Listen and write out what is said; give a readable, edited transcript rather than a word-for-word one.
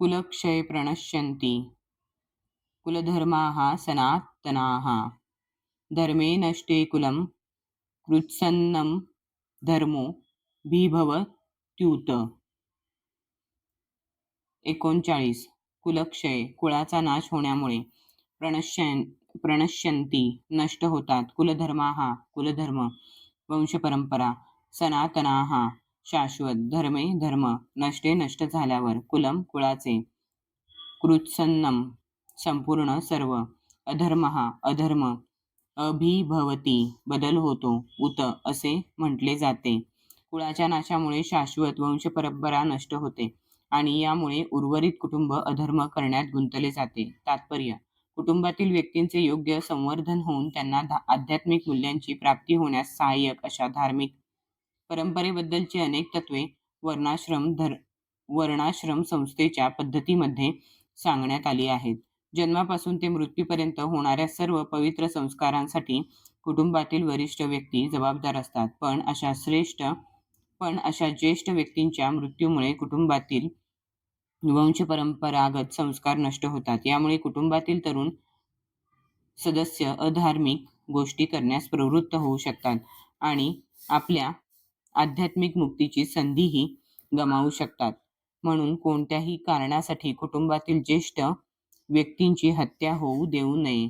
कुलक्षय प्रणश्यन्ति कुलधर्माः सनातनाः धर्मे नष्टे कुलं कृत्सन्नं धर्मो बिभवत्युत. 39. कुलक्षय कुळाचा नाश होण्यामुळे प्रणश्यन्ती नष्ट होतात कुलधर्माः कुलधर्म वंशपरंपरा सनातनाः शाश्वत धर्मे धर्म नष्टे नष्ट झाल्यावर कुलम कुळाचे कृत्सन्नम संपूर्ण सर्व अधर्मः अधर्म अभिभवती बदल होतो उत असे म्हटले जाते. कुळाच्या नाशामुळे शाश्वत वंशपरंपरा नष्ट होते आणि यामुळे उर्वरित कुटुंब अधर्म करण्यात गुंतले जाते. तात्पर्य: कुटुंबातील व्यक्तींचे योग्य संवर्धन होऊन त्यांना आध्यात्मिक मूल्यांची प्राप्ती होण्यास सहाय्यक अशा धार्मिक परंपरेबद्दलची अनेक तत्वे वर्णाश्रम संस्थेच्या पद्धतीमध्ये सांगण्यात आली आहेत. जन्मापासून ते मृत्यूपर्यंत होणाऱ्या सर्व पवित्र संस्कारांसाठी कुटुंबातील वरिष्ठ व्यक्ती जबाबदार असतात. पण अशा ज्येष्ठ व्यक्तींच्या मृत्यूमुळे कुटुंबातील वंशपरंपरागत संस्कार नष्ट होतात. यामुळे कुटुंबातील तरुण सदस्य अधार्मिक गोष्टी करण्यास प्रवृत्त होऊ शकतात आणि आपल्या आध्यात्मिक मुक्तीची संधीही गमावू शकतात. म्हणून कोणत्याही कारणासाठी कुटुंबातील ज्येष्ठ व्यक्तींची हत्या होऊ देऊ नये.